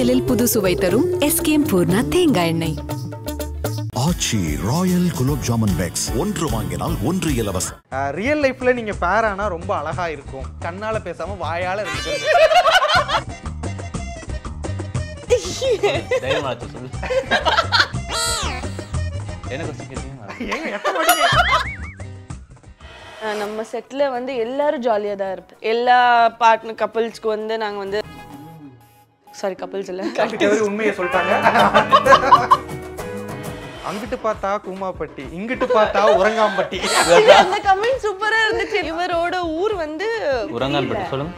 சமையலில் புது சுவை தரும் எஸ்கேம் பூர்ணா தேங்காய் எண்ணெய். ஆச்சி ராயல் குலோப் ஜாமுன் பேக்ஸ் ஒன்று வாங்கினால் ஒன்று இலவசம். ரியல் லைஃப்ல நீங்க பேரானா ரொம்ப அழகா இருக்கும். கண்ணால பேசாம வாயால இருக்கு. நம்ம செட்ல வந்து எல்லாரும் ஜாலியா தான் இருப்போம். எல்லா பார்ட்னர் கப்பிள்ஸ்க்கு வந்து நாங்க வந்து சாரி கப்பிள்ஸ் இல்ல உண்மையை சொல்லிட்டாங்க. அங்கிட்டு பார்த்தா கூமாப்பட்டி, இங்கிட்டு பார்த்தா உரங்காம்பட்டி. அந்த கமெண்ட் சூப்பரா இருந்துச்சு. இவரோட ஊர் வந்து உரங்கான்பட்டி. சொல்லுங்க.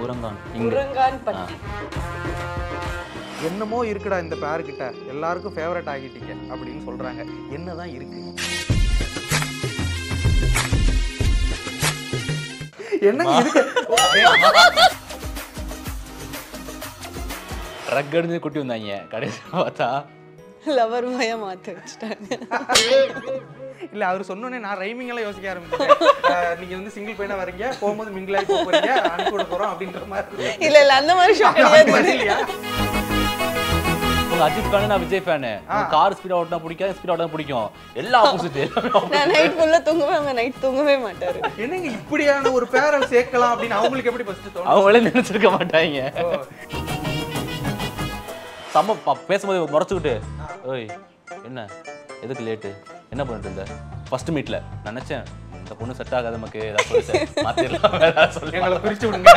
உரங்கான்பட்டி. என்னமோ இருக்குடா இந்த பேர் கிட்ட, எல்லாருக்கும் ஃபேவரட் ஆகிட்டீங்க அப்படின்னு சொல்றாங்க. என்னதான் இருக்கு? என்னங்க இருக்கு? ட்ரக் அடிச்சு குட்டி வந்தாங்க, கடைசியா பார்த்தா லவர் வாயா மாத்தி வச்சுட்டாங்க. இல்ல அவர் சொன்னோனே நான் ரைமிங் எல்லாம் யோசிக்க ஆரம்பிச்சேன். நீங்க வந்து சிங்கிள் பையனா வரீங்க, போகும்போது மிங்கிள் ஆகி போறீங்க, அனுப்பி விட போறோம் அப்படின்ற மாதிரி. இல்ல இல்ல அந்த மாதிரி ஷோ கிடையாது. உங்க அஜித் ஃபேன், நான் விஜய் ஃபேன். கார் ஸ்பீட் ஓட்டனா பிடிக்காது, ஸ்பீட் ஓட்டனா பிடிக்கும். எல்லா ஆப்போசிட். நான் நைட் ஃபுல்லா தூங்குவேன், அவங்க நைட் தூங்கவே மாட்டாரு. என்னங்க இப்படியான ஒரு பேரை சேர்க்கலாம் அப்படின்னு அவங்களுக்கு எப்படி ஃபர்ஸ்ட் தோணும்? அவங்களே நினைச்சிருக்க மாட்டாங்க. சம்ம பேசும்போது முறைச்சுக்கிட்டு, ஓய் என்ன எதுக்கு லேட்டு, என்ன பண்ணிட்டு இருந்த ஃபர்ஸ்ட் மீட்ல? நினைச்சேன் இந்த பொண்ணு செட் ஆகாது, நமக்கு ஏதாவது மாத்திரலாம் சொல்லி எங்களை பிரிச்சு விடுங்க.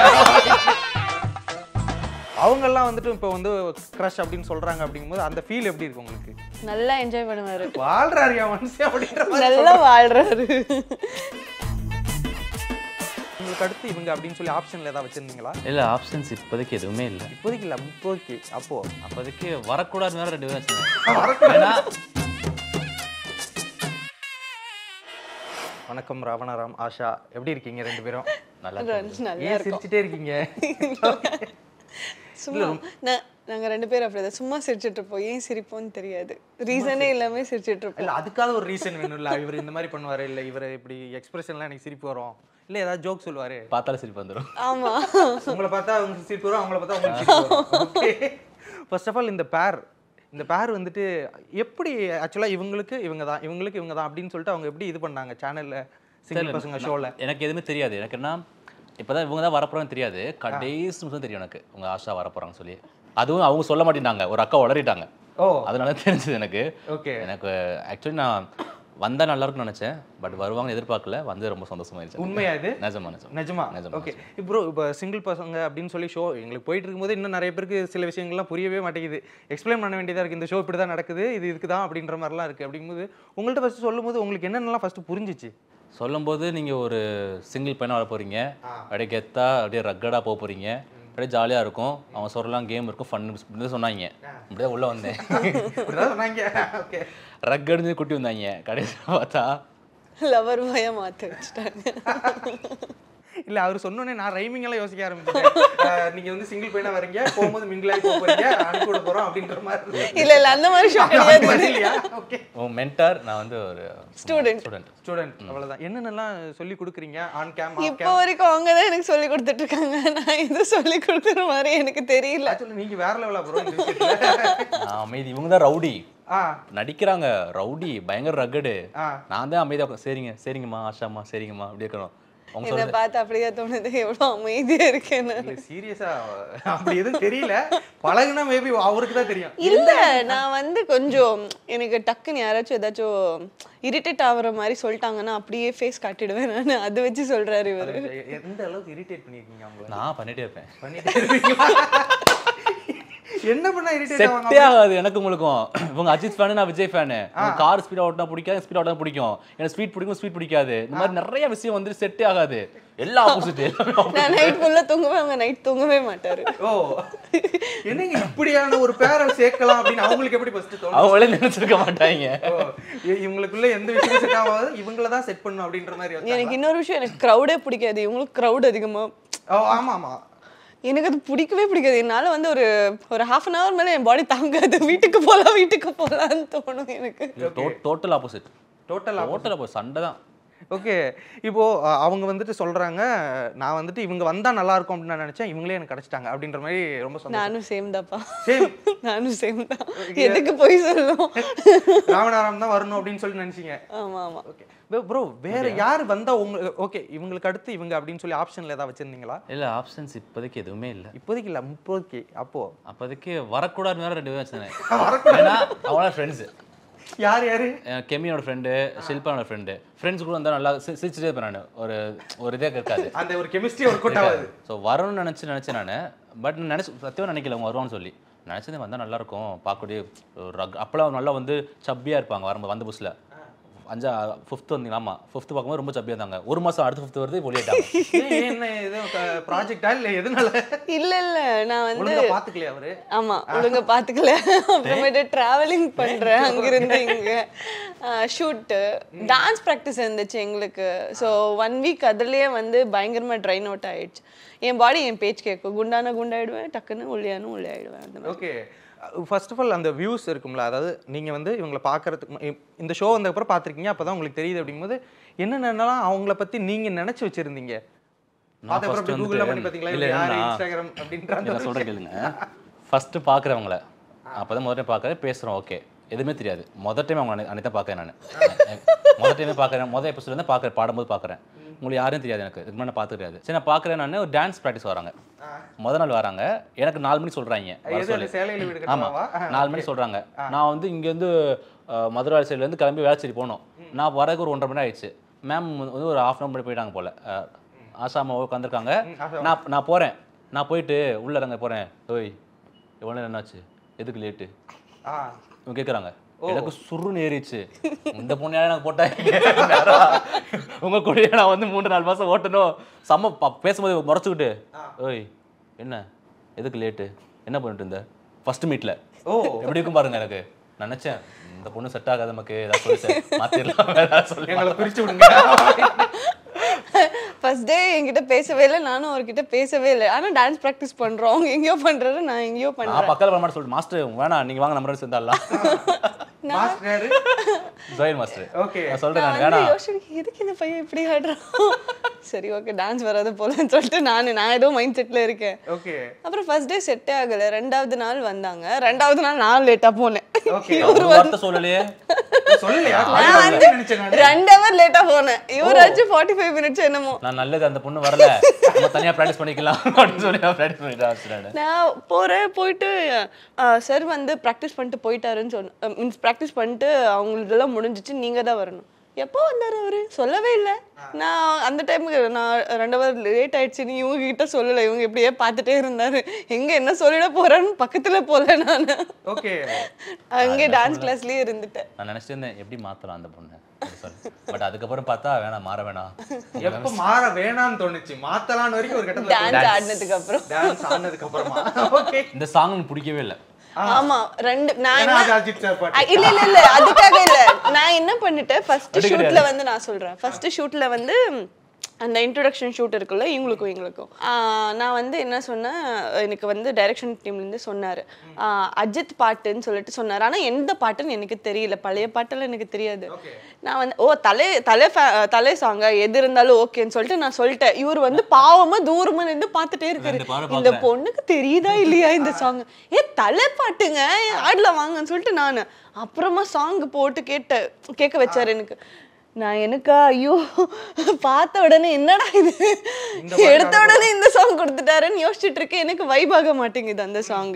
அவங்க எல்லாம் வந்துட்டு இப்போ வந்து கிரஷ் அப்படின்னு சொல்றாங்க. அப்படிங்கும்போது அந்த ஃபீல் எப்படி இருக்கு உங்களுக்கு? நல்லா என்ஜாய் பண்ணுவாரு. வாழ்றாரு யா மனுஷன் அப்படின்ற மாதிரி. நல்லா வாழ்றாரு. உங்களுக்கு அடுத்து இவங்க அப்படின்னு சொல்லி ஆப்ஷன்ல ஏதாவது வச்சிருந்தீங்களா? இல்ல, ஆப்ஷன்ஸ் இப்போதைக்கு எதுவுமே இல்லை. இப்போதைக்கு இல்ல, இப்போதைக்கு அப்போதைக்கு வரக்கூடாதுன்னு வேற 2 பேரும் வச்சுருந்தேன். வணக்கம் ராவணராம், ஆஷா, எப்படி இருக்கீங்க ரெண்டு பேரும்? நல்லா ஏன் சிரிச்சுட்டே இருக்கீங்க? சும்மா நாங்க 2 பேரும் அப்படிதான் சும்மா சிரிச்சிட்டு இருப்போம். ஏன் சிரிப்போம்னு தெரியாது, ரீசனே இல்லாம சிரிச்சிட்டு இருப்போம். இல்ல அதுக்காக ஒரு ரீசன் வேணும்ல. இவர் இந்த மாதிரி பண்ணுவாரு, இல்ல இவர் இப்படி எக்ஸ்பிரஷன்லாம் எனக்கு சிரிப்பு வரும், இல்ல ஏதாவது ஜோக் சொல்லுவாரு, பார்த்தாலும் சிரிப்பு வந்துடும். ஆமா, உங்களை பார்த்தா உங்களுக்கு சிரிப்பு வரும், அவங்கள பார்த்தா உங்களுக்கு சிரிப்பு வரும். ஓகே, ஃபர்ஸ்ட் ஆஃப் ஆல் இந்த பேர் வந்துட்டு எப்படி ஆக்சுவலா இவங்களுக்கு இவங்க தான் அப்படின்னு சொல்லிட்டு அவங்க எப்படி இது பண்ணாங்க சேனல்ல, சிங்கிள் பசங்க ஷோல? எனக்கு எதுவுமே தெரியாது. எனக்கு என்ன இப்போதான் இவங்க தான் வரப்போறான்னு தெரியாது. கடைசி நிமிஷம் தெரியும் எனக்கு உங்க ஆஷா வரப்போறாங்கன்னு சொல்லி. அதுவும் அவங்க சொல்ல மாட்டேன்டாங்க, ஒரு அக்கா உளறிட்டாங்க. அதனால தெரிஞ்சது எனக்கு. ஓகே, எனக்கு ஆக்சுவலி நான் வந்தா நல்லா இருக்கும்னு நினைச்சேன், பட் வருவாங்கன்னு எதிர்பார்க்கல. வந்து ரொம்ப சந்தோஷமாயிருச்சு. உண்மையா இது? நிஜமா. ஓகே ப்ரோ, இப்போ சிங்கிள் பசங்க அப்படின்னு சொல்லி ஷோ எங்களுக்கு போயிட்டு இருக்கும்போது இன்னும் நிறைய பேருக்கு சில விஷயங்கள்லாம் புரியவே மாட்டேங்குது. எக்ஸ்பிளைன் பண்ண வேண்டியதாக இருக்குது. இந்த ஷோ இப்படி தான் நடக்குது, இது இதுக்கு தான் அப்படின்ற மாதிரிலாம் இருக்குது. அப்படிங்கும்போது உங்கள்கிட்ட ஃபஸ்ட்டு சொல்லும்போது உங்களுக்கு என்னென்னலாம் ஃபஸ்ட்டு புரிஞ்சிச்சு? சொல்லும்போது நீங்கள் ஒரு சிங்கிள் பையனாக வர போகிறீங்க, அப்படியே கெத்தா அப்படியே ரக்கடாக போக போகிறீங்க, அப்படியே ஜாலியாக இருக்கும், அவங்க சொல்லலாம் கேம் இருக்கும், ஃபன் இப்படி சொன்னாங்க. இப்படியே உள்ளே வந்தேன், ரக் அடிஞ்சு குட்டி வந்தாங்க, கடைசியாக பார்த்தா லவர் வாயா மாற்றி வச்சுட்டாங்க. இல்ல அவர் சொன்னோனே நான் ரைமிங் எல்லாம் யோசிக்க ஆரம்பிச்சேன். நீங்க வந்து சிங்கிள் பையனா வரீங்க, போகும்போது மிங்கிள் ஆகி போறீங்க, அனுப்பி விட போறோம் அப்படின்ற மாதிரி. இல்ல இல்ல அந்த மாதிரி ஷோ கிடையாது. ஓகே, உன் மென்டார், நான் வந்து ஒரு ஸ்டூடெண்ட் அவ்வளவுதான். என்னென்னலாம் சொல்லி கொடுக்குறீங்க ஆன் கேம்? இப்போ வரைக்கும் அவங்க தான் எனக்கு சொல்லி கொடுத்துட்டு இருக்காங்க. நான் எதுவும் சொல்லி கொடுக்குற மாதிரி எனக்கு தெரியல. நீங்க வேற லெவலா ப்ரோ. அமைதி, இவங்க தான் ரவுடி நடிக்கிறாங்க, ரவுடி பயங்கர ரகடு. நான் தான் அமைதியா சரிங்க சரிங்கம்மா ஆஷாம்மா சரிங்கம்மா அப்படி இருக்கணும். என்ன பார்த்து அப்படியே தோணுது, எவ்வளவு அமைதியா இருக்கேன்னு. சீரியஸா அப்படி எதுவும் தெரியல, பழகுனா மேபி அவருக்கு தான் தெரியும். இல்ல நான் வந்து கொஞ்சம் எனக்கு டக்குன்னு யாராச்சும் ஏதாச்சும் இரிட்டேட் ஆகுற மாதிரி சொல்லிட்டாங்கன்னா அப்படியே ஃபேஸ் காட்டிடுவேன் நான். அதை வச்சு சொல்றாரு இவரு. எந்த அளவுக்கு இரிட்டேட் பண்ணிருக்கீங்க அவங்கள? நான் பண்ணிட்டே இருப்பேன். என்ன பண்ணா இரிட்டேட் செட்டே ஆகாது எனக்கு உங்களுக்கும். இவங்க அஜித் ஃபேன், நான் விஜய் ஃபேன். கார் ஸ்பீட் ஓட்டனா பிடிக்காது, ஸ்பீட் ஓட்டனா பிடிக்கும். எனக்கு ஸ்பீட் பிடிக்கும், ஸ்பீட் பிடிக்காது. இந்த மாதிரி நிறைய விஷயம் வந்து செட்டே ஆகாது. எல்லா ஆப்போசிட். நான் நைட் ஃபுல்லா தூங்குவேன், அவங்க நைட் தூங்கவே மாட்டாரு. ஓ, என்னங்க இப்படியான ஒரு பேரை சேர்க்கலாம் அப்படின்னு அவங்களுக்கு எப்படி ஃபர்ஸ்ட் தோணும்? அவங்களே நினைச்சிருக்க மாட்டாங்க. இவங்களுக்குள்ள எந்த விஷயம் செட் ஆகாது, இவங்கள தான் செட் பண்ணணும் அப்படின்ற மாதிரி. எனக்கு இன்னொரு விஷயம், எனக்கு கிரௌடே பிடிக்காது. இவங்களுக்கு கிரௌட் அதிகமா. ஆமா ஆமா, எனக்கு அது பிடிக்கவே பிடிக்காது. என்னால வந்து ஒரு ஹாஃப் அன் ஹவர் மேலே என் பாடி தாங்காது. வீட்டுக்கு போகலான்னு தோணும் எனக்கு. Total opposite. Total opposite. சண்டை தான். ஓகே. இப்போ அவங்க வந்துட்டு சொல்றாங்க, நான் வந்துட்டு இவங்க வந்தா நல்லா இருக்கும் அப்படின்னு நான் நினைச்சேன், இவங்களே எனக்கு கிடைச்சிட்டாங்க அப்படின்ற மாதிரி ரொம்ப சந்தோஷம். நானும் சேம் தான்ப்பா. சேம். நானும் சேம் தான். எதுக்கு போய் சொல்லணும்? ராமநாதன் தான் வரணும் அப்படின்னு சொல்லி நினைச்சீங்க. ஆமா ஆமா. ஓகே ப்ரோ, வேற யார் வந்தா உங்களுக்கு ஓகே இவங்களுக்கு அடுத்து இவங்க அப்படின்னு சொல்லி ஆப்ஷன்ல ஏதாவது வச்சிருந்தீங்களா? இல்ல ஆப்ஷன்ஸ் இப்போதைக்கு எதுவுமே இல்ல. இப்போதைக்கு இல்ல, முப்போதைக்கு. அப்போதைக்கு வரக்கூடாதுன்னு வேற 2 பேர் வச்சிருந்தேன். ஏன்னா அவங்களோட ஃப்ரெண்ட்ஸ். யார் யாரு? கெமியோட ஃப்ரெண்டு, ஷில்பானோட ஃப்ரெண்ட்ஸ் கூட வந்தா நல்லா சிரிச்சுட்டே இருப்பேன் நான். ஒரு இதே இருக்காது, அந்த ஒரு கெமிஸ்ட்ரி ஒர்க் அவுட் ஆகுது. ஸோ வரணும்னு நினைச்சேன் நான். பட் சத்தியமாக நினைக்கல அவங்க வருவான்னு சொல்லி. நினச்சதே வந்தால் நல்லா இருக்கும் பார்க்கக்கூடிய ஒரு அப்போலாம் நல்லா வந்து சப்பியாக இருப்பாங்க வரும்போது. வந்த புதுசில் 5th வந்தீங்களாமா, 5th பார்க்கும்போது ரொம்ப சப்பியாக இருந்தாங்க. 1 மாதம் அடுத்த 5th வருது ஒளியிட்டாங்க. என்ன இது ப்ராஜெக்டா இல்லை எதனால? இல்ல நான் வந்து ஒழுங்கா பார்த்துக்கலையா அவரு? ஆமா ஒழுங்கா பார்த்துக்கல. அப்புறமேட்டு டிராவலிங் பண்றேன் அங்கிருந்து இங்க. ஷூட்டு டான்ஸ் ப்ராக்டிஸ் இருந்துச்சு எங்களுக்கு. ஸோ 1 வீக் அதுலயே வந்து பயங்கரமா ட்ரைன் அவுட் ஆயிடுச்சு. என் பாடி என் பேச்சு கேட்கும். குண்டாயிடுவேன், டக்குன்னு ஒல்லியாயிடுவேன். அந்த மாதிரி. ஓகே. ஃபர்ஸ்ட் ஆஃப் ஆல் அந்த வியூஸ் இருக்கும்ல, அதாவது நீங்கள் வந்து இவங்களை பார்க்கறதுக்கு இந்த ஷோ வந்ததுக்கப்புறம் பார்த்துருக்கீங்க, அப்போ தான் உங்களுக்கு தெரியுது. அப்படிங்கும்போது என்னென்னலாம் அவங்கள பற்றி நீங்கள் நினச்சி வச்சுருந்தீங்க? கூகுளில் பண்ணி பார்த்தீங்களா? இல்லை இன்ஸ்டாகிராம் அப்படின்ற சொல்கிறேன் கேளுங்க. ஃபஸ்ட்டு பார்க்குறவங்கள அப்போ தான் முதல் டைம் பார்க்குறேன், பேசுகிறோம். ஓகே எதுவுமே தெரியாது. முதல் டைம் அவங்க அன்னைக்கு தான் பார்க்குறேன் நான். முதல் டைமே பார்க்குறேன். முதல் எபிசோட் தான் பார்க்குறேன், பாடும்போது பார்க்குறேன். உங்களுக்கு யாரும் தெரியாது எனக்கு, இதுக்கு முன்னாடி பார்த்து தெரியாது. சரி நான் பார்க்குறேன். நான் ஒரு டான்ஸ் ப்ராக்டிஸ் வராங்க, முதல் நாள் வராங்க. எனக்கு 4 மணி சொல்கிறாங்க. ஆமாம் 4 மணி சொல்கிறாங்க. நான் வந்து இங்கேருந்து மதுரை சைட்லேருந்து கிளம்பி வேளச்சேரி போனோம். நான் வரதுக்கு ஒரு 1.5 மணி ஆயிடுச்சு. மேம் வந்து ஒரு 1/2 hour போயிட்டாங்க போல். ஆசாமா உட்காந்துருக்காங்க. நான் போகிறேன். நான் போயிட்டு உள்ள இறங்க போகிறேன். ஓய் எவ்வளோ நேரம் என்னாச்சு, எதுக்கு லேட்டு இவங்க கேட்குறாங்க. எனக்கு சுருன்னு ஏறிச்சு. இந்த பொண்ணு எனக்கு போட்டாங்க. உங்க கூட நான் வந்து 3-4 மாசம் ஓட்டணும். செம்ம பேசும்போது முறைச்சுக்கிட்டு, ஓய் என்ன எதுக்கு லேட்டு, என்ன பண்ணிட்டு இருந்த ஃபர்ஸ்ட் மீட்ல எப்படி இருக்கும் பாருங்க. எனக்கு நினைச்சேன் இந்த பொண்ணு செட் ஆகாது, நமக்கு ஏதாவது சொல்லி மாத்திரலாம் சொல்லி எங்களை பிரிச்சு விடுங்க. ஃபர்ஸ்ட் டே என்கிட்ட பேசவே இல்லை, நானும் அவர்கிட்ட பேசவே இல்லை. ஆனால் டான்ஸ் ப்ராக்டிஸ் பண்ணுறோம். அவங்க எங்கேயோ பண்ணுறாரு, நான் எங்கேயோ பண்ணுறேன். பக்கத்தில் வர மாதிரி சொல்லிட்டு மாஸ்டர் வேணாம் நீங்கள் வாங்க நம்ம சேர்ந்தாலாம். எதுக்கு இந்த பையன் இப்படி ஆடுறான்? சரி ஓகே டான்ஸ் வராது போலன்னு சொல்லிட்டு நான் ஏதோ மைண்ட் செட்ல இருக்கேன். அப்புறம் ஃபர்ஸ்ட் டே செட்டே ஆகல. 2வது நாள் வந்தாங்க. 2வது நாள் நான் லேட்டா போனேன். ஒரு வார்த்தை சொல்லலையே. 2 hour லேட்டா போனேன். இவராச்சும் 45 minutes என்னமோ. நான் நல்லது அந்த பொண்ணு வரல, நம்ம தனியா பிராக்டிஸ் பண்ணிக்கலாம் அப்படின்னு சொல்லி நான் பிராக்டிஸ் பண்ணிட்டேன். நான் போயிட்டு சார் வந்து பிராக்டிஸ் பண்ணிட்டு போயிட்டாருன்னு சொன்னேன். மீன்ஸ் பிராக்டிஸ் பண்ணிட்டு அவங்களதெல்லாம் முடிஞ்சிச்சு, நீங்க தான் வரணும். எப்போ வந்தாரு அவரு? சொல்லவே இல்லை. நான் அந்த டைமுக்கு நான் 2 hour லேட் ஆயிடுச்சுன்னு இவங்க கிட்ட சொல்லலை. இவங்க இப்படியே பார்த்துட்டே இருந்தாரு. எங்க என்ன சொல்லிட போறான்னு பக்கத்துல போல. நான் அங்கே டான்ஸ் கிளாஸ்லயே இருந்துட்டேன். நான் நினைச்சிட்டு இருந்தேன் எப்படி மாத்தலாம் அந்த பொண்ணு. பட் அதுக்கப்புறம் பார்த்தா வேணாம், மாற வேணாம். எப்ப மாற வேணாம்னு தோணுச்சு, மாத்தலாம்னு வரைக்கும் ஒரு கட்டத்துல டான்ஸ் ஆடினதுக்கு அப்புறமா ஓகே இந்த சாங் எனக்கு பிடிக்கவே இல்லை. ஆமா நான் இல்ல அதுக்காக இல்ல. நான் என்ன பண்ணிட்டேன், ஃபர்ஸ்ட் ஷூட்ல வந்து நான் சொல்றேன். ஃபர்ஸ்ட் ஷூட்ல வந்து அந்த இன்ட்ரோடக்ஷன் ஷூட் இருக்குல்ல இவங்களுக்கும் நான் வந்து என்ன சொன்னேன், எனக்கு வந்து டைரக்ஷன் டீம்லேருந்து சொன்னார் அஜித் பாட்டுன்னு சொல்லிட்டு சொன்னார். ஆனால் எந்த பாட்டுன்னு எனக்கு தெரியல, பழைய பாட்டெல்லாம் எனக்கு தெரியாது. நான் வந்து தலை சாங்க எது இருந்தாலும் ஓகேன்னு சொல்லிட்டு நான் சொல்லிட்டேன். இவர் வந்து பாவமாக தூரமாக நின்று பார்த்துட்டே இருக்காரு. இந்த பொண்ணுக்கு தெரியுதா இல்லையா இந்த சாங், தலை பாட்டுங்க ஆடலாம் வாங்கன்னு சொல்லிட்டு நான் அப்புறமா சாங் போட்டு கேட்க வச்சார். எனக்கு ஐயோ பார்த்த உடனே என்னடா இது, எடுத்த உடனே இந்த சாங் கொடுத்துட்டாருன்னு யோசிச்சுட்டு இருக்கேன். எனக்கு வைப் ஆக மாட்டேங்குது அந்த சாங்.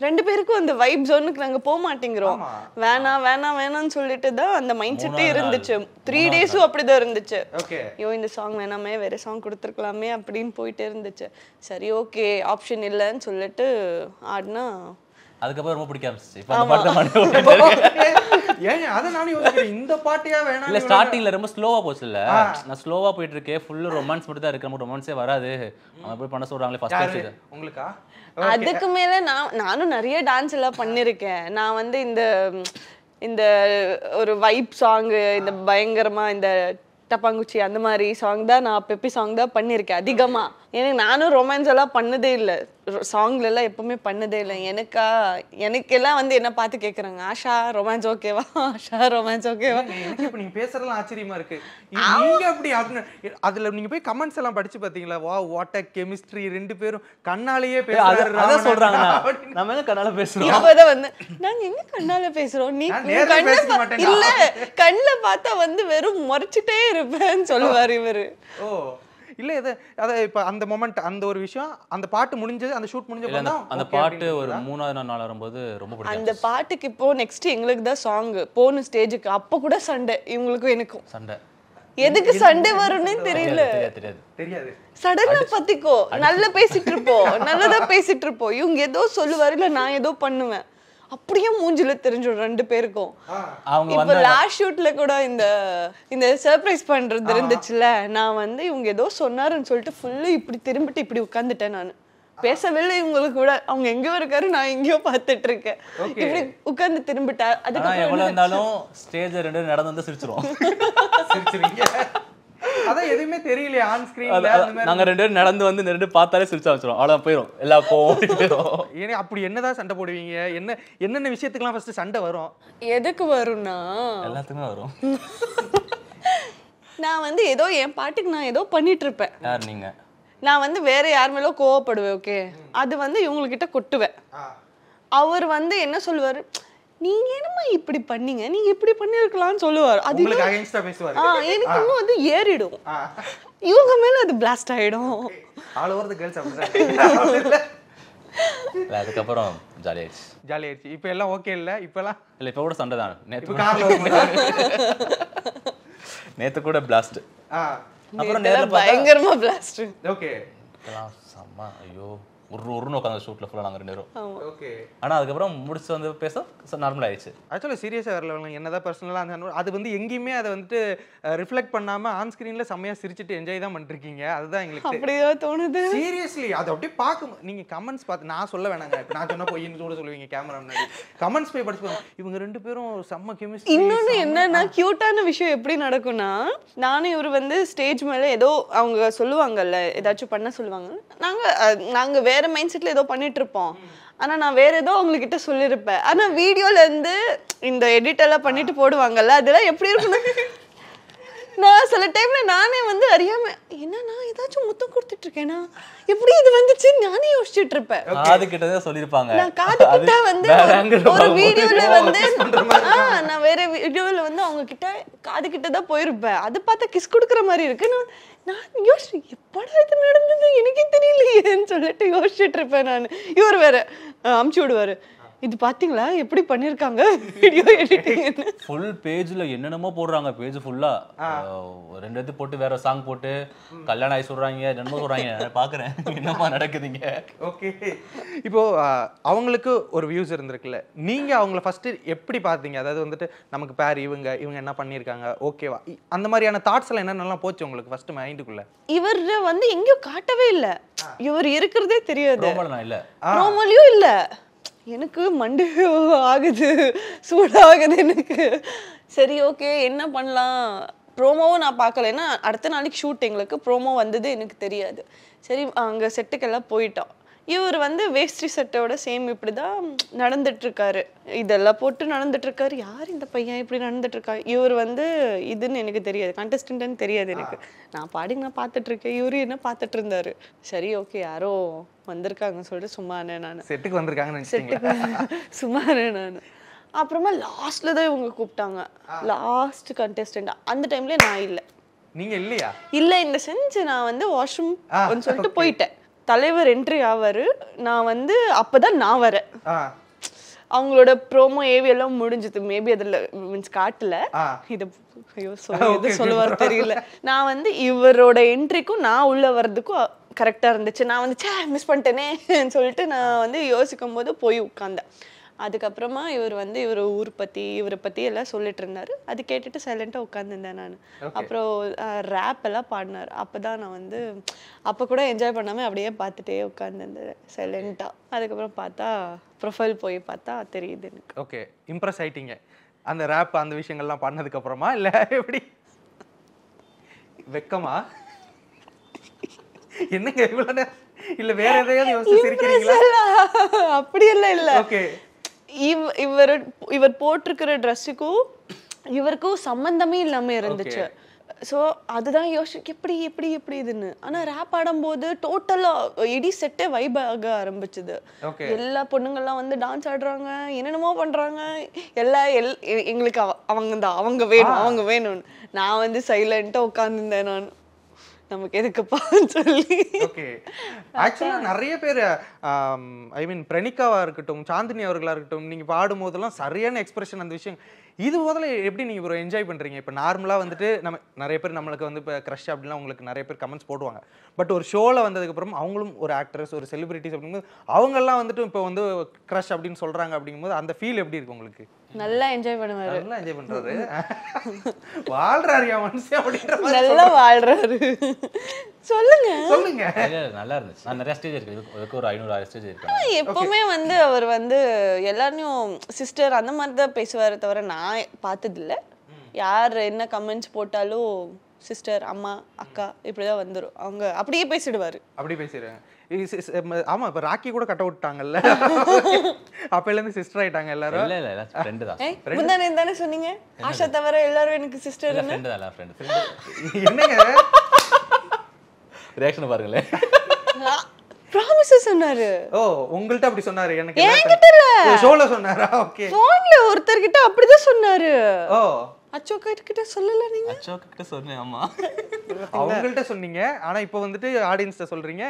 2 பேருக்கும் அந்த வைப் ஜோனுக்கு நாங்க போக மாட்டேங்கிறோம். வேணாம்னு சொல்லிட்டு தான் அந்த மைண்ட் செட்டே இருந்துச்சு. 3 days அப்படிதான் இருந்துச்சு. ஐயோ இந்த சாங் வேணாமே, வேற சாங் கொடுத்துருக்கலாமே அப்படின்னு போயிட்டே இருந்துச்சு. சரி ஓகே ஆப்ஷன் இல்லைன்னு சொல்லிட்டு ஆடினா அதுக்கப்புறம் ரொம்ப பிடிக்க ஆரம்பிச்சு. இப்போ அந்த பாட்டு தான் ஏங்க அத நானே யோசிக்கிறேன், இந்த பாட்டியா வேணாம். இல்ல ஸ்டார்டிங்ல ரொம்ப ஸ்லோவா போச்சு இல்ல, நான் ஸ்லோவா போயிட்டு இருக்கேன். ஃபுல் ரொமான்ஸ் மட்டும் தான் இருக்கு, நமக்கு ரொமான்ஸே வராது. அவங்க போய் பண்ண சொல்றாங்களே ஃபர்ஸ்ட் டைம் உங்களுக்கா? அதுக்கு மேல நானும் நிறைய டான்ஸ் எல்லாம் பண்ணிருக்கேன். நான் வந்து இந்த ஒரு வைப் சாங், இந்த பயங்கரமா இந்த டப்பாங்குச்சி அந்த மாதிரி சாங் தான் நான் பெப்பி சாங் தான் பண்ணியிருக்கேன் அதிகமா. எனக்கு நானும் ரொமான்ஸ் எல்லாம் பண்ணதே இல்லை, சாங்ல எல்லாம் எப்பவுமே பண்ணதே இல்லை. எனக்கெல்லாம் வந்து என்ன பார்த்து கேட்குறாங்க, ஆஷா ரொமான்ஸ் ஓகேவா, ஆஷா ரொமான்ஸ் ஓகேவா. எனக்கு இப்போ நீங்க பேசுறதெல்லாம் ஆச்சரியமா இருக்கு. நீங்க அப்படி அப்படின்னு அதுல நீங்க போய் கமெண்ட்ஸ் எல்லாம் படிச்சு பாத்தீங்களா? வா வாட் அ கெமிஸ்ட்ரி, ரெண்டு பேரும் கண்ணாலேயே பேசுறாங்க. அதான் சொல்றாங்க, நம்ம எங்க கண்ணால பேசுறோம். இப்பதான் வந்து நாங்க எங்க கண்ணால பேசுறோம், நீ இல்ல கண்ணுல பார்த்தா வந்து வெறும் முறைச்சிட்டே இருப்பேன்னு சொல்லுவாரு இவரு. ஓ இல்ல இது அத இப்ப அந்த மொமெண்ட், அந்த ஒரு விஷயம், அந்த பாட்டு முடிஞ்சது, அந்த ஷூட் முடிஞ்சப்ப அந்த பாட்டு ஒரு 3வது நாள் வரும்போது ரொம்ப பிடிக்கும். அந்த பாட்டுக்கு இப்போ நெக்ஸ்ட் எங்களுக்கு தான் சாங் போன ஸ்டேஜுக்கு. அப்ப கூட சண்டை இவங்களுக்கும் எனக்கும். சண்டை எதுக்கு சண்டை வரும்னு தெரியல, தெரியாது. சடனா பத்திக்கோ நல்லா பேசிட்டு இருப்போம், நல்லதா பேசிட்டு இருப்போம். இவங்க ஏதோ சொல்லுவாரு, இல்ல நான் ஏதோ பண்ணுவேன், அப்படியே மூஞ்சில தெரிஞ்சிடும் ரெண்டு பேருக்கும். இப்ப லாஸ்ட் ஷூட்ல கூட இந்த சர்ப்ரைஸ் பண்றது இருந்துச்சுல, நான் வந்து இவங்க ஏதோ சொன்னாருன்னு சொல்லிட்டு ஃபுல்லு இப்படி திரும்பிட்டு இப்படி உட்காந்துட்டேன். நான் பேசவே இல்லை இவங்களுக்கு கூட, அவங்க எங்கேயோ இருக்காரு, நான் எங்கேயோ பார்த்துட்டு இருக்கேன். இப்படி உட்கார்ந்து திரும்பிட்டேன். அதுக்கு எவ்வளவு இருந்தாலும் ஸ்டேஜ் ரெண்டு நடந்து வந்து சிரிச்சிரும். அதான் எதுவுமே தெரியல ஆன் ஸ்கிரீன்ல. நாங்க ரெண்டு பேரும் நடந்து வந்து ரெண்டு பார்த்தாலே சிரிச்சா வச்சிரும், அவ்வளவு போயிடும், எல்லா போயிடும். ஏன்னா அப்படி என்னதான் சண்டை போடுவீங்க? என்னென்ன விஷயத்துக்குலாம் ஃபர்ஸ்ட் சண்டை வரும்? எதுக்கு வரும்னா எல்லாத்துக்குமே வரும். நான் வந்து ஏதோ என் பாட்டுக்கு நான் ஏதோ பண்ணிட்டு இருப்பேன். யார் நீங்க? நான் வந்து வேற யார் மேலோ கோவப்படுவேன். ஓகே, அது வந்து இவங்ககிட்ட கொட்டுவேன். அவர் வந்து என்ன சொல்லுவாரு, நீங்க என்னமா இப்படி பண்ணீங்க, நீங்க இப்படி பண்ணிருக்கலாம்னு சொல்லுவார். அது உங்களுக்கு அகைன்ஸ்டா பேசுவார். எனக்கு இன்னும் வந்து ஏறிடும், இவங்க மேல அது பிளாஸ்ட் ஆயிடும். ஆல் ஓவர் தி கேர்ள்ஸ் அப்படிதான். அதுக்கப்புறம் ஜாலி ஆயிடுச்சு. இப்போ எல்லாம் ஓகே இல்ல? இப்பெல்லாம் இல்ல, இப்போ கூட சண்டை தான். நேத்து கூட பிளாஸ்ட். அப்புறம் நேர்ல பயங்கரமா பிளாஸ்ட். ஓகே, செம்ம. ஐயோ ஒரு உட்காந்து ஷூட்ல ஃபுல்லா நாங்க ரெண்டு பேரும். ஓகே. ஆனா அதுக்கப்புறம் முடிச்சு வந்து பேச நார்மல் ஆயிடுச்சு. ஆக்சுவலா சீரியஸா வரல, என்னதான் பர்சனலா அது வந்து எங்கேயுமே அதை வந்துட்டு ரிஃப்ளெக்ட் பண்ணாம ஆன் ஸ்கிரீன்ல செம்மையா சிரிச்சிட்டு என்ஜாய் தான் பண்ணிருக்கீங்க. அதுதான் எங்களுக்கு அப்படியே தோணுது. சீரியஸ்லி அது அப்படியே பார்க்கும். நீங்க கமெண்ட்ஸ் பார்த்து நான் சொல்ல வேணாங்க, இப்போ நான் சொன்னா போயின்னு கூட சொல்லுவீங்க கேமரா முன்னாடி. கமெண்ட்ஸ் போய் படிச்சுக்கோங்க, இவங்க ரெண்டு பேரும் செம்ம கெமிஸ்ட்ரி. இன்னொன்னு என்னன்னா கியூட்டான விஷயம் எப்படி நடக்கும்னா, நானும் இவர் வந்து ஸ்டேஜ் மேல ஏதோ அவங்க சொல்லுவாங்கல்ல, ஏதாச்சும் பண்ண சொல்லுவாங்க, நாங்க வேற மைண்ட் செட்ல ஏதோ பண்ணிட்டு இருப்போம். ஆனா நான் வேற ஏதோ அவங்ககிட்ட சொல்லிருப்பேன். ஆனா வீடியோல இருந்து இந்த எடிட் எல்லாம் பண்ணிட்டு போடுவாங்கல்ல, அதெல்லாம் எப்படி இருக்குன்னு நான் சில டைம்ல நானே வந்து அறியாம என்ன நான் ஏதாச்சும் முத்தம் கொடுத்துட்டு இருக்கேனா, எப்படி இது வந்துச்சு நானே யோசிச்சுட்டு இருப்பேன். காது கிட்டதே சொல்லிருப்பாங்க. நான் காது கிட்ட வந்து ஒரு வீடியோல வந்து நான் வேற வீடியோல வந்து அவங்க கிட்ட காது கிட்ட தான் போயிருப்பேன். அது பார்த்தா கிஸ் கொடுக்குற மாதிரி இருக்கு. நான் யோசி எப்படா இது நடந்தது எனக்கே தெரியலையேன்னு சொல்லிட்டு யோசிச்சுட்டு இருப்பேன் நான். இவர் வேற அமுச்சு விடுவாரு, இது பாத்தீங்களா எப்படி பண்ணிருக்காங்க வீடியோ எடிட்டிங். ஃபுல் பேஜ்ல என்னென்னமோ போடுறாங்க, பேஜ் ஃபுல்லா ரெண்டு எடுத்து போட்டு வேற சாங் போட்டு கல்யாணம் ஆகி சொல்றாங்க, என்னமோ சொல்றாங்க. நான் பாக்குறேன் என்னமா நடக்குதுங்க. ஓகே, இப்போ அவங்களுக்கு ஒரு வியூஸ் இருந்திருக்குல்ல, நீங்க அவங்கள ஃபர்ஸ்ட் எப்படி பாத்தீங்க? அதாவது வந்துட்டு நமக்கு பேர் இவங்க என்ன பண்ணிருக்காங்க, ஓகேவா, அந்த மாதிரியான தாட்ஸ் எல்லாம் என்னென்னலாம் போச்சு உங்களுக்கு ஃபர்ஸ்ட் மைண்டுக்குள்ள? இவர் வந்து எங்கேயும் காட்டவே இல்லை, இவர் இருக்கிறதே தெரியாது, இல்ல ப்ரோமோலயும் இல்ல. எனக்கு மண்டே ஆகுது, சூடாகுது எனக்கு. சரி ஓகே என்ன பண்ணலாம், ப்ரோமோவும் நான் பார்க்கல, ஏன்னா அடுத்த நாளைக்கு ஷூட், எங்களுக்கு ப்ரோமோ வந்தது எனக்கு தெரியாது. சரி அங்கே செட்டுக்கெல்லாம் போயிட்டோம். இவர் வந்து வேஷ்டி செட்டோட சேம் இப்படி தான் நடந்துட்டு இருக்காரு, இதெல்லாம் போட்டு நடந்துட்டு இருக்காரு. யார் இந்த பையன் இப்படி நடந்துட்டு இருக்கா? இவர் வந்து இதுன்னு எனக்கு தெரியாது, கண்டஸ்டன்ட்னு தெரியாது எனக்கு. நான் பாடிங்க நான் பார்த்துட்டு இருக்கேன், இவரு என்ன பார்த்துட்டு இருந்தாரு. சரி ஓகே யாரோ வந்திருக்காங்கன்னு சொல்லிட்டு சும்மா நான் செட்டுக்கு வந்திருக்காங்கன்னு சும்மா நான். அப்புறமா லாஸ்ட்ல தான் இவங்க கூப்பிட்டாங்க, லாஸ்ட் கண்டஸ்டன்ட். அந்த டைம்ல நான் இல்லை. நீங்க இல்லையா? இல்ல, இந்த செஞ்சு நான் வந்து வாஷ்ரூம் சொல்லிட்டு போயிட்டேன். தலைவர் என்ட்ரி ஆவாரு, நான் வந்து அப்பதான் நான் வரேன். அவங்களோட ப்ரோமோ ஏவி எல்லாம் முடிஞ்சது, மேபி அதுல மீன்ஸ் காட்டல. இது ஐயோ சொல்லுவார் தெரியல. நான் வந்து இவரோட என்ட்ரிக்கும் நான் உள்ள வர்றதுக்கும் கரெக்டா இருந்துச்சு. நான் வந்து மிஸ் பண்ணிட்டேனே சொல்லிட்டு நான் வந்து யோசிக்கும் போது போய் உட்கார்ந்தேன். அதுக்கப்புறமா இவர் வந்து ஊர் பத்தி இவரை பத்தி எல்லாம் சொல்லிட்டு இருந்தாரு. அது கேட்டுட்டு சைலண்டா உட்காந்துருந்தேன் நான். அப்புறம் ரேப் எல்லாம் பாடினார். அப்பதான் நான் வந்து அப்ப கூட என்ஜாய் பண்ணாம அப்படியே பார்த்துட்டே உட்காந்துருந்தேன் சைலண்டா. அதுக்கப்புறம் பார்த்தா ப்ரொஃபைல் போய் பார்த்தா தெரியுது எனக்கு. ஓகே, இம்ப்ரெஸ் ஆயிட்டீங்க அந்த ரேப் அந்த விஷயங்கள்லாம் பண்ணதுக்கு அப்புறமா? இல்ல எப்படி? வெக்கமா? என்னங்க இவ்வளவு நேரம்? இல்ல வேற எதையாவது யோசிச்சு சிரிக்கிறீங்களா? அப்படி எல்லாம் இல்ல. ஓகே. இவர் போட்டிருக்கிற ட்ரெஸ்ஸுக்கும் இவருக்கும் சம்பந்தமே இல்லாம இருந்துச்சு. ஸோ அதுதான் யோசிச்சு எப்படி இதுன்னு. ஆனா ரேப் ஆடும்போது டோட்டலா இடி செட்டே வைப் ஆக ஆரம்பிச்சுது. எல்லா பொண்ணுங்கள்லாம் வந்து டான்ஸ் ஆடுறாங்க, என்னென்னமோ பண்றாங்க. எங்களுக்கு அவங்க வேணும்னு. நான் வந்து சைலண்டா உட்காந்துருந்தேன். நான் நமக்கு எதுக்குப்பான்னு சொல்லி. ஓகே. ஆக்சுவலா நிறைய பேர் ஐ மீன் பிரணிகாவா இருக்கட்டும், சாந்தினி அவர்களா இருக்கட்டும், நீங்க பாடும்போதெல்லாம் சரியான எக்ஸ்பிரஷன் அந்த விஷயம் இது முதல்ல எப்படி நீங்க ஒரு என்ஜாய் பண்றீங்க? இப்போ நார்மலா வந்துட்டு நம்ம நிறைய பேர் நம்மளுக்கு வந்து இப்போ க்ரஷ் அப்படிலாம் உங்களுக்கு நிறைய பேர் கமெண்ட்ஸ் போடுவாங்க. பட் ஒரு ஷோவில் வந்ததுக்கப்புறம் அவங்களும் ஒரு ஆக்ட்ரஸ், ஒரு செலிபிரிட்டிஸ் அப்படிங்கும்போது அவங்கெல்லாம் வந்துட்டு இப்போ வந்து க்ரஷ் அப்படின்னு சொல்றாங்க அப்படிங்கும்போது அந்த ஃபீல் எப்படி இருக்கு உங்களுக்கு? நல்லா என்ஜாய் பண்ணுவாரு. நல்லா என்ஜாய் பண்றாரு. வாழ்றாருயா மனுஷன் அப்படின்ற மாதிரி நல்லா வாழ்றாரு. சொல்லுங்க. நல்லா இருந்துச்சு. நான் நிறைய ஸ்டேஜ் இருக்கு. இதுக்கு ஒரு 500 ஸ்டேஜ் இருக்கு. எப்பவுமே வந்து அவர் வந்து எல்லாரையும் சிஸ்டர் அந்த மாதிரி தான் பேசுவாரு தவிர நான் பார்த்தது இல்ல. யார் என்ன கமெண்ட்ஸ் போட்டாலும் சிஸ்டர், அம்மா, அக்கா இப்படிதான் வந்துரும். அவங்க அப்படியே பேசிடுவாரு. அப்படி பேசிடுறாங்க. ஆமா, இப்ப ராக்கி கூட கட்ட விட்டாங்கல்ல, அப்பல இருந்து சிஸ்டர் ஆயிட்டாங்க எல்லாரும். இல்ல ஃப்ரெண்ட் தான். முந்தானே தானே சொன்னீங்க ஆஷா தவிர எல்லாரும் எனக்கு சிஸ்டர். ஃப்ரெண்ட் தான், ஃப்ரெண்ட். என்னங்க ரியாக்ஷன் பாருங்களே. ப்ராமிஸ் சொன்னாரு. ஓ, உங்கள்ட்ட அப்படி சொன்னாரு? எனக்கு என்கிட்ட இல்ல, ஷோல சொன்னாரா? ஓகே. போன்ல ஒருத்தர் கிட்ட அப்படிதான் சொன்னாரு. ஓ, அச்சோக்கா கிட்ட சொல்லல நீங்க? அச்சோக்கா கிட்ட சொன்னேன். ஆமா, அவங்கள்ட்ட சொன்னீங்க. ஆனா இப்போ வந்துட்டு ஆடியன்ஸ்ட்ட சொல்றீங்க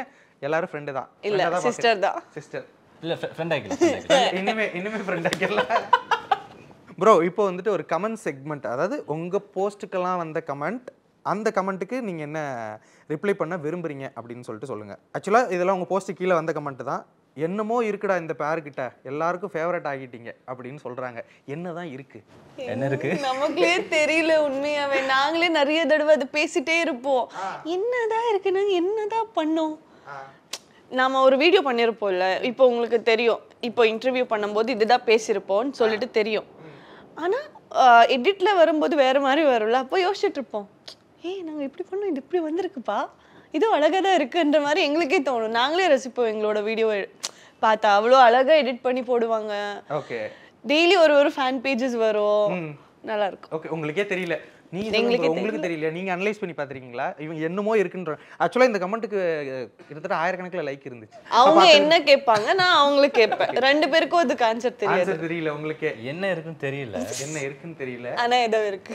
எல்லாரும் ஃப்ரெண்ட் தான். இல்ல, சிஸ்டர் தான். சிஸ்டர் இல்ல, ஃப்ரெண்ட் ஆகிக்கலாம். இனிமே ஃப்ரெண்ட் ஆகிக்கலாம். ப்ரோ, இப்போ வந்துட்டு ஒரு கமெண்ட் செக்மெண்ட், அதாவது உங்க போஸ்ட்டுக்கெல்லாம் வந்த கமெண்ட், அந்த கமெண்ட்டுக்கு நீங்க என்ன ரிப்ளை பண்ண விரும்புறீங்க அப்படின்னு சொல்லிட்டு சொல்லுங்க. ஆக்சுவலா இதெல்லாம் உங்க போஸ்ட் கீழே வந்த கமெண்ட் தான். என்னமோ இருக்குடா இந்த பேர்கிட்ட, எல்லாருக்கும் ஃபேவரட் ஆகிட்டீங்க அப்படின்னு சொல்றாங்க. என்னதான் இருக்கு? என்ன இருக்கு நமக்கே தெரியல உண்மையாவே. நாங்களே நிறைய தடவை அது பேசிட்டே இருப்போம். என்னதான் இருக்குன்னு, என்னதான் பண்ணோம். நாம ஒரு வீடியோ பண்ணிருப்போம்ல, இப்போ உங்களுக்கு தெரியும், இப்போ இன்டர்வியூ பண்ணும்போது இதுதான் பேசியிருப்போம்னு சொல்லிட்டு தெரியும். ஆனா எடிட்ல வரும்போது வேற மாதிரி வரும்ல, அப்போ யோசிச்சுட்டு இருப்போம், நாங்க இப்படி பண்ணோம், இது இப்படி வந்திருக்குப்பா, இது அழகா தான் இருக்குன்ற மாதிரி எங்களுக்கே தோணும். நாங்களே ரசிப்போம் எங்களோட வீடியோ பார்த்தா. அவ்வளோ அழகா எடிட் பண்ணி போடுவாங்க. ஓகே. டெய்லி ஒரு ஃபேன் பேஜஸ் வரும், நல்லா இருக்கும். ஓகே. உங்களுக்கே தெரியல, உங்களுக்கு தெரியல, நீங்க அனலைஸ் பண்ணி பாத்துறீங்களா இவங்க என்னமோ இருக்குன்ற? ஆக்சுவலா இந்த கமெண்ட்டுக்கு கிட்டத்தட்ட 1000 லைக் இருந்துச்சு. அவங்க என்ன கேட்பாங்க, நான் அவங்களுக்கு கேட்பேன். ரெண்டு பேருக்கும் அதுக்கு ஆன்சர் தெரியல. உங்களுக்கு என்ன இருக்குன்னு தெரியல. என்ன இருக்குன்னு தெரியல, ஆனா ஏதோ இருக்கு.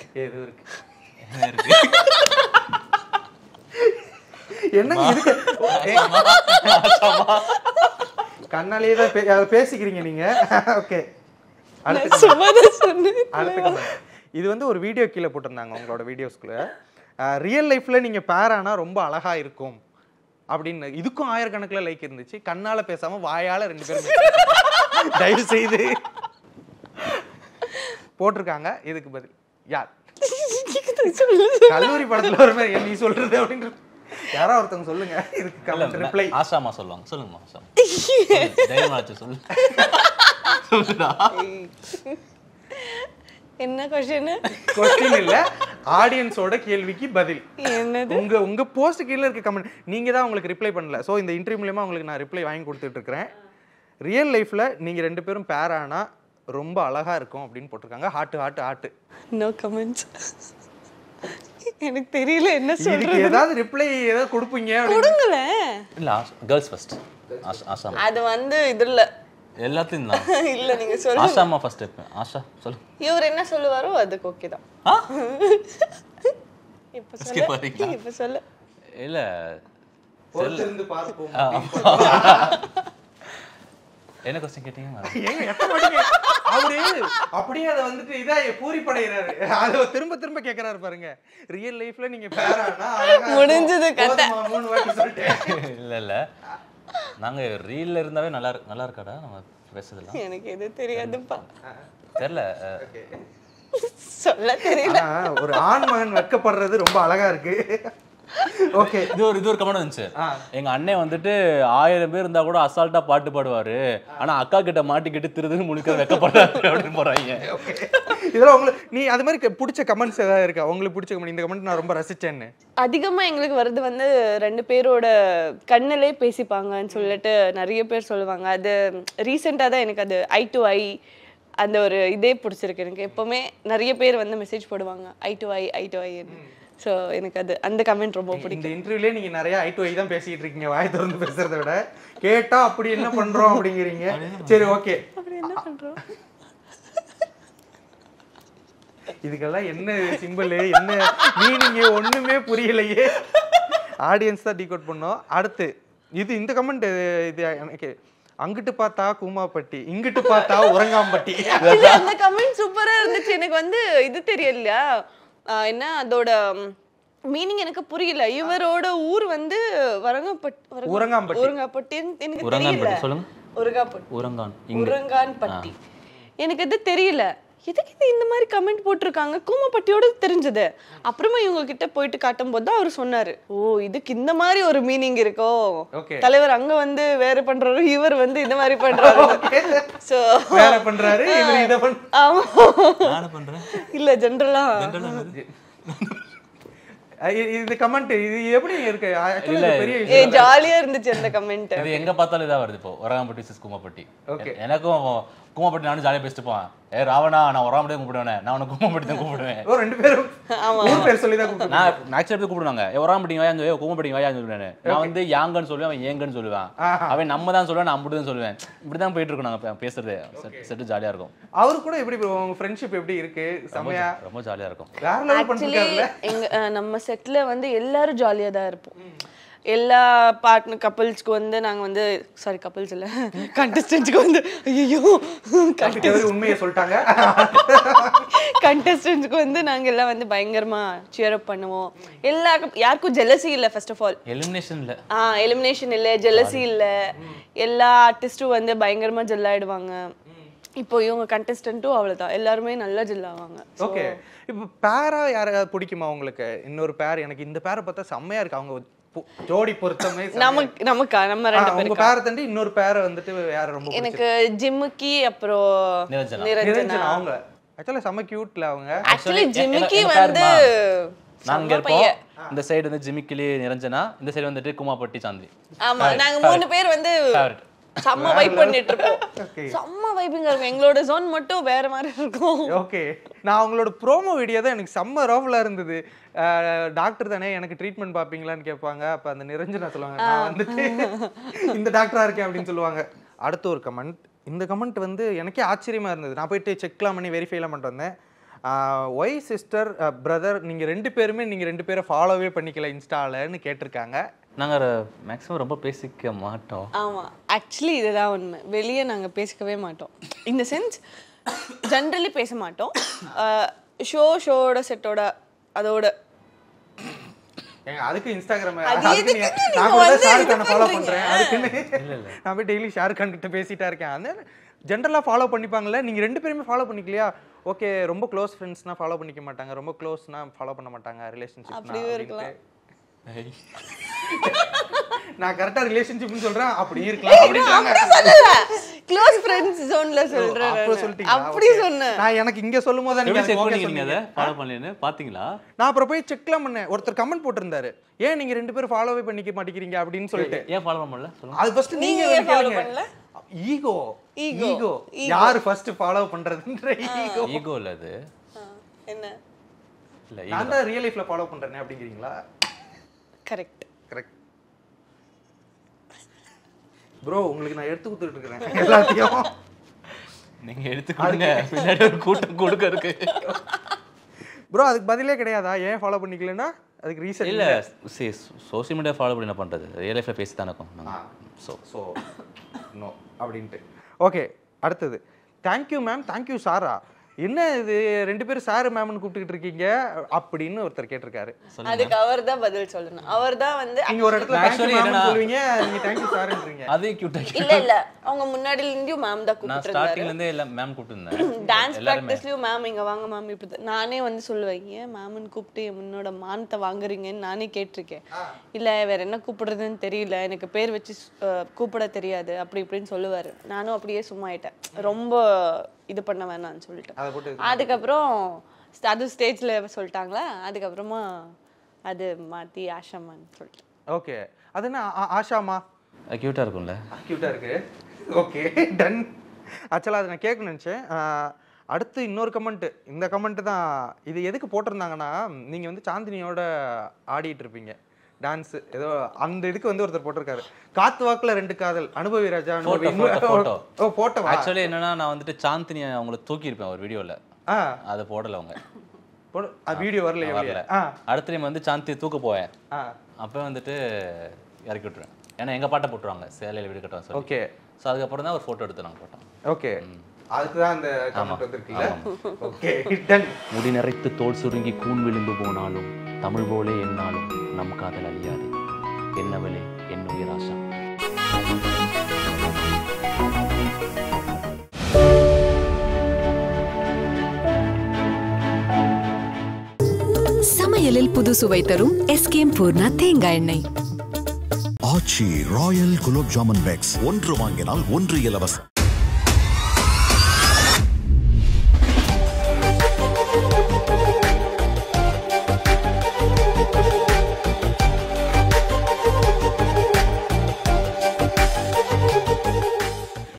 என்னங்க இருக்கு? கண்ணாலேயே தான் பேசிக்கிறீங்க நீங்க. ஓகே. அடுத்து இது வந்து ஒரு வீடியோ கீழே போட்டிருந்தாங்க உங்களோட வீடியோஸ்குள்ள. ரியல் லைஃப்ல நீங்க பேர் ஆனா ரொம்ப அழகா இருக்கும் அப்படின்னு. இதுக்கும் 1000 லைக் இருந்துச்சு. கண்ணால பேசாம வாயால 2 பேரும் தயவு செய்து போட்டிருக்காங்க. இதுக்கு பதில் யார்? கல்லூரி படத்துல ஒரு மாதிரி நீ சொல்றது அப்படின்னு யாரா ஒருத்தவங்க சொல்லுங்க. இதுக்கு கமெண்ட் ரிப்ளை ஆஷாமா சொல்லுவாங்க. சொல்லுங்கம்மா ஆஷாமா. தைரியமாச்சு சொல்லு. சொல்லுடா. என்ன क्वेश्चन இல்ல, ஆடியன்ஸோட கேள்விக்கு பதில். என்னது? உங்க போஸ்ட் கீழ இருக்க கமெண்ட் நீங்க தான் உங்களுக்கு ரிப்ளை பண்ணல. சோ இந்த இன்டர்வியூ மூலமா உங்களுக்கு நான் ரிப்ளை வாங்கி கொடுத்துட்டு இருக்கேன். ரியல் லைஃப்ல நீங்க 2 பேரும் பேர் ஆனா ரொம்ப அழகா இருக்கும் அப்படின்னு போட்டுருக்காங்க. ஹார்ட். No comments. எனக்கு தெரியல என்ன சொல்றது. ஏதாவது ரிப்ளை ஏதாவது கொடுப்பீங்க? கொடுங்கல. இல்ல, கேர்ள்ஸ் ஃபர்ஸ்ட். ஆஷா. அது வந்து இதுல எல்லாத்தையும் தான். இல்ல நீங்க சொல்லுங்க. ஆஷாமா ஃபர்ஸ்ட் ஸ்டெப். ஆஷா சொல்லு. இவர் என்ன சொல்லுவாரோ அதுக்கு ஓகே தான். இப்ப சொல்லு. இல்ல, பொறுத்திருந்து பார்ப்போம். என்ன क्वेश्चन கேட்டீங்க? ஏங்க எப்ப படிங்க? அவரு அப்படியே அத வந்துட்டு இதா பூரிப்படைறாரு. அத திரும்ப கேக்குறாரு பாருங்க. ரியல் லைஃப்ல நீங்க பேரானா முடிஞ்சது கட்ட 3 வாட்டி சொல்லிட்டேன். இல்ல நாங்க ரீல்ல இருந்தாவே நல்லா இருக்காடா நம்ம பேசுறதுல. எனக்கு எது தெரியாதுப்பா. தெரியல. சொல்ல தெரியல. ஒரு ஆண் மகன் வெட்கப்படுறது ரொம்ப அழகா இருக்கு. ஓகே இது ஒரு கமெண்ட் வந்துச்சு. எங்க அண்ணன் வந்துட்டு 1000 பேர் இருந்தா கூட அசால்ட்டா பாட்டு பாடுவாரு, ஆனா அக்கா கிட்ட மாட்டிக்கிட்டு திருதுன்னு முழுக்க வெக்கப்படுறாரு அப்படின்னு போறாங்க. இதெல்லாம் உங்களுக்கு நீ அது மாதிரி பிடிச்ச கமெண்ட்ஸ் ஏதாவது இருக்கா? உங்களுக்கு பிடிச்ச கமெண்ட், இந்த கமெண்ட் நான் ரொம்ப ரசிச்சேன்னு? அதிகமா எங்களுக்கு வருது வந்து 2 பேரோட கண்ணிலே பேசிப்பாங்கன்னு சொல்லிட்டு நிறைய பேர் சொல்லுவாங்க. அது ரீசெண்டா தான் எனக்கு அது ஐ டு ஐ அந்த ஒரு இதே பிடிச்சிருக்கு எனக்கு. எப்பவுமே நிறைய பேர் வந்து மெசேஜ் போடுவாங்க ஐ டு ஐ. ஸோ எனக்கு அது அந்த கமெண்ட் ரொம்ப பிடிக்கும். இந்த இன்டர்வியூலேயே நீங்கள் நிறைய ஐ டு ஐ தான் பேசிக்கிட்டு இருக்கீங்க, வாய் திறந்து பேசுறதை விட. கேட்டா அப்படி என்ன பண்றோம் அப்படிங்கிறீங்க. சரி ஓகே, அப்படி என்ன பண்றோம்? இதுக்கெல்லாம் என்ன சிம்பிள், என்ன மீனிங் ஒண்ணுமே புரியலையே. ஆடியன்ஸ் தான் டீகோட் பண்ணோம். அடுத்து இந்த கமெண்ட் இது எனக்கு அங்கிட்டு பார்த்தா கூமாப்பட்டி, இங்கிட்டு பார்த்தா உறங்காம்பட்டி. அந்த கமெண்ட் சூப்பரா இருந்துச்சு. எனக்கு வந்து இது தெரியலையா என்ன அதோட மீனிங் எனக்கு புரியல. இவரோட ஊர் வந்து உறங்காம்பட்டி எனக்கு தெரியல. சொல்லுங்க. உறங்கான்பட்டி எனக்கு இது தெரியல. எதுக்கு இது இந்த மாதிரி கமெண்ட் போட்டிருக்காங்க? கூமாப்பட்டியோட தெரிஞ்சது. அப்புறமா இவங்க கிட்ட போயிட்டு காட்டும் போது அவர் சொன்னாரு, ஓ இதுக்கு இந்த மாதிரி ஒரு மீனிங் இருக்கோ, தலைவர் அங்க வந்து வேற பண்றாரு, இவர் வந்து இந்த மாதிரி பண்றாரு. சோ வேற பண்றாரு, இவர் இத பண்றாரு. ஆமா நான் பண்றேன் இல்ல ஜெனரலா இந்த கமெண்ட் இது எப்படி இருக்கு? இல்ல பெரிய ஜாலியா இருந்துச்சு அந்த கமெண்ட். இது எங்க பார்த்தாலும் இதா வருது. இப்போ உறங்காம்பட்டி சிஸ் கூமாப்பட்டி. எனக்கும் கூமாப்பட்டி நானும் ஜாலியா பேசிட்டு போவேன். ராவணா நான் உறங்காம்பட்டி கூப்பிடுவேன், நான் உனக்கு கூமாப்பட்டி தான் கூப்பிடுவேன். ரெண்டு பேரும் ஊர் பேர் சொல்லி தான் கூப்பிடுவேன். நான் மேக்ஸ் எடுத்து கூப்பிடுவாங்க, உறங்காம்பட்டி வாயா சொல்லி கூமாப்பட்டி வாயா சொல்லுவேன். நான் வந்து யாங்கன்னு சொல்லுவேன், அவன் ஏங்கன்னு சொல்லுவேன். அவன் நம்ம தான் சொல்லுவேன், நான் அப்படி தான் சொல்லுவேன். இப்படிதான் போயிட்டு இருக்கோம் நாங்க பேசுறது. செட்டு ஜாலியா இருக்கும். அவரு கூட எப்படி உங்க ஃப்ரெண்ட்ஷிப் எப்படி இருக்கு? செமையா ரொம்ப ஜாலியா இருக்கும். வேற லெவல் பண்ணிருக்காருல. எங்க நம்ம செட்ல வந்து எல்லாரும் ஜாலியா தான் இருப்போம். எல்லா பார்ட்னர் கப்பிள்ஸ்க்கு வந்து நாங்க வந்து சாரி கப்பிள்ஸ் இல்ல கண்டஸ்டன்ட்ஸ்க்கு வந்து ஐயோ உண்மையை சொல்லிட்டாங்க. கண்டஸ்டன்ட்ஸ்க்கு வந்து நாங்க எல்லாம் வந்து பயங்கரமா சியர் அப் பண்ணுவோம். யாருக்கும் ஜெலசி இல்ல. ஃபர்ஸ்ட் ஆஃப் ஆல் எலிமினேஷன் இல்ல, ஜெலசி இல்ல. எல்லா ஆர்டிஸ்டும் வந்து பயங்கரமா ஜெல்லாயிடுவாங்க. இப்போ இவங்க கண்டஸ்டன்ட்டும் அவ்வளவுதான், எல்லாருமே நல்லா ஜெல்லாவாங்க. ஓகே, இப்போ பேரா யாராவது பிடிக்குமா உங்களுக்கு? இன்னொரு பேர் எனக்கு இந்த பேரை பார்த்தா செம்மையா இருக்கு, அவங்க ஜோடி பொருத்தமே. நம்ம ரெண்டு பேருக்கு பேரை தாண்டி இன்னொரு பேரை வந்துட்டு யார ரொம்ப எனக்கு ஜிம்முக்கி அப்புறம் நிரஞ்சனா. அவங்க ஆக்சுவலா செம்ம கியூட்ல. அவங்க ஆக்சுவலி ஜிம்முக்கி வந்து நாங்க இருப்போம். இந்த சைடு வந்து ஜிமிக்கிலி நிரஞ்சனா, இந்த சைடு வந்துட்டு கூமாப்பட்டி சாந்தி. ஆமா, நாங்க 3 பேர் வந்து செம்ம வைப் பண்ணிட்டு இருப்போம். செம்ம வைபிங்கா இருக்கும். எங்களோட ஜோன் மட்டும் வேற மாதிரி இருக்கும். ஓகே, நான் அவங்களோட ப்ரோமோ வீடியோ தான் எனக்கு செம்ம ரோஃபுல்லா இருந்தது. டாக்டர் தானே, எனக்கு ட்ரீட்மெண்ட் பார்ப்பீங்களான்னு கேட்பாங்க. அப்போ அந்த நிரஞ்சனா சொல்லுவாங்க, நான் வந்துட்டு இந்த டாக்டரா இருக்கேன் அப்படின்னு சொல்லுவாங்க. அடுத்த ஒரு கமெண்ட், இந்த கமெண்ட் வந்து எனக்கே ஆச்சரியமா இருந்தது. நான் போயிட்டு செக்லாம் பண்ணி வெரிஃபைலாம் பண்ணிட்டு வந்தேன். ஒய் சிஸ்டர் பிரதர் நீங்கள் 2 பேருமே நீங்கள் 2 பேரை ஃபாலோவே பண்ணிக்கல இன்ஸ்டாலன்னு கேட்டிருக்காங்க. நாங்கள் மேக்ஸிமம் ரொம்ப பேசிக்க மாட்டோம். ஆமாம், ஆக்சுவலி இதுதான் உண்மை. வெளியே நாங்கள் பேசிக்கவே மாட்டோம். இந்த சென்ஸ் ஜென்ரலி பேச மாட்டோம். ஷோட செட்டோட அதோட அதுக்கு இன்ஸ்டாகிராம் நான் கூட ஷாருக்கான ஃபாலோ பண்றேன். அதுக்குன்னு நான் போய் டெய்லி ஷாருக்கான் கிட்ட பேசிட்டா இருக்கேன். அந்த ஜென்ரலா ஃபாலோ பண்ணிப்பாங்கல்ல, நீங்க 2 பேருமே ஃபாலோ பண்ணிக்கலையா? ஓகே, ரொம்ப க்ளோஸ் ஃப்ரெண்ட்ஸ்னா ஃபாலோ பண்ணிக்க மாட்டாங்க, ரொம்ப க்ளோஸ்னா ஃபாலோ பண்ண மாட்டாங்க. ரிலேஷன்ஷிப் நான் கரெக்டா ரிலேஷன்ஷிப்னு சொல்றேன், அப்படி இருக்கலாம் அப்படிங்கறாங்க. க்ளோஸ் ஃப்ரெண்ட்ஸ் ஜோன்ல சொல்றேன். அப்படி சொன்னேன் நான். எனக்கு இங்க சொல்லும்போது நீங்க செக் பண்ணீங்க, அத ஃபாலோ பண்ணலன்னு பாத்தீங்களா? நான் அப்புறம் போய் செக்லாம் பண்ணேன். ஒருத்தர் கமெண்ட் போட்டிருந்தாரு, ஏன் நீங்க 2 பேரும் ஃபாலோவே பண்ணிக்க மாட்டேங்கிறீங்க அப்படின்னு சொல்லிட்டு. ஏன் ஃபாலோ பண்ணல சொல்லுங்க. அது ஃபர்ஸ்ட் நீங்க ஃபாலோ பண்ணல. ஈகோ யார் ஃபர்ஸ்ட் ஃபாலோ பண்றதுன்ற ஈகோ இல்ல. அது என்ன இல்ல, நான் தான் ரியல் லைஃப்ல ஃபாலோ பண்றேனே அப்படிங்கறீங்களா? கரெக்ட் ப்ரோ, உங்களுக்கு நான் எடுத்து கொடுத்துட்டு இருக்கேன் எல்லாத்தையும். நீங்க எடுத்து கொடுங்க, பின்னாடி ஒரு கூட்டம் கொடுக்க இருக்கு. ப்ரோ, அதுக்கு பதிலே கிடையாதா? ஏன் ஃபாலோ பண்ணிக்கலன்னா அதுக்கு ரீசன் இல்ல. சோஷியல் மீடியா ஃபாலோ பண்ணி என்ன பண்றது? ரியல் லைஃப்ல பேசி தானே இருக்கும். ஸோ நோ அப்படின்ட்டு. ஓகே, அடுத்தது தேங்க்யூ மேம், தேங்க்யூ சாரா. என்ன இது 2 பேரும் சார் மேம்னு கூப்பிட்டுக்கிட்டு இருக்கீங்க அப்படின்னு ஒருத்தர் கேட்டிருக்காரு. அதுக்கு அவர் தான் பதில் சொல்லணும். அவர் தான் வந்து நீங்க ஒரு இடத்துல ஆக்சுவலி என்ன சொல்லுவீங்க, நீங்க தேங்க் யூ சார்ன்றீங்க. அதே கியூட்டா இல்ல அவங்க முன்னாடில இருந்தே மேம் தான் நான் கூப்பிட்டுறாங்க. ஸ்டார்டிங்ல இருந்தே எல்லாம் மேம் கூப்பிட்டுருந்தேன். டான்ஸ் பிராக்டிஸ்லயும் மேம் இங்க வாங்க மேம் இப்படி நானே வந்து சொல்லுவேன், ஏன் மேம்னு கூப்பிட்டு என்னோட மானத்தை வாங்குறீங்கன்னு நானே கேட்டிருக்கேன். இல்ல வேற என்ன கூப்பிடுறதுன்னு தெரியல, எனக்கு பேர் வச்சு கூப்பிட தெரியாது அப்படி இப்படின்னு சொல்லுவாரு. நானும் அப்படியே சும்மா ஆயிட்டேன், ரொம்ப இது பண்ண வேணாம்னு சொல்லிட்டு. அதுக்கப்புறம் அது ஸ்டேஜ்ல சொல்லிட்டாங்களா, அதுக்கப்புறமா அது மாத்தி ஆஷாமான்னு சொல்லிட்டு. ஓகே, அது என்ன ஆஷாமா? கியூட்டா இருக்கும்ல? கியூட்டா இருக்கு. Okay done. ஆக்சுவலாக அதை நான் கேட்கணும்னு நினச்சேன். அடுத்து இன்னொரு கமெண்ட். இந்த கமெண்ட் தான் இது எதுக்கு போட்டிருந்தாங்கன்னா, நீங்கள் வந்து சாந்தினியோட ஆடிட்டு இருப்பீங்க டான்ஸ் ஏதோ, அந்த இதுக்கு வந்து ஒருத்தர் போட்டிருக்காரு, காத்து வாக்குல 2 காதல் அனுபவி ராஜா போட்டோ. ஓ போட்டோ. ஆக்சுவலி என்னன்னா நான் வந்துட்டு சாந்தினியை அவங்கள தூக்கி இருப்பேன் ஒரு வீடியோல, அதை போடல அவங்க. வீடியோ வரல. அடுத்த டைம் வந்து சாந்தி தூக்க போவேன், அப்போ வந்துட்டு இறக்கி விட்டுருவேன். ஏன்னா எங்க பாட்டை போட்டுருவாங்க சேலையில வீடு கட்டுவாங்க சொல்லி. ஓகே. ஸோ அதுக்கப்புறம் தான் ஒரு ஃபோட்டோ எடுத்து நாங்கள் போட்டோம். ஓகே, அதுக்கு தான் அந்த கமெண்ட் வந்திருக்குல்ல. Okay done. முடி நிறைத்து தோல் சுருங்கி கூன் விளிம்பு போனாலும் தமிழ் போலே என்னாலும் நம் காதல் அழியாது. என்னவளே என் உயிர் ஆஷா. சமையலில் புது சுவை தரும் எஸ்கேம் பூர்ணா தேங்காய் எண்ணெய். ஆச்சி ராயல் குலோப் ஜாமுன் பேக்ஸ் 1 வாங்கினால் 1 இலவசம்.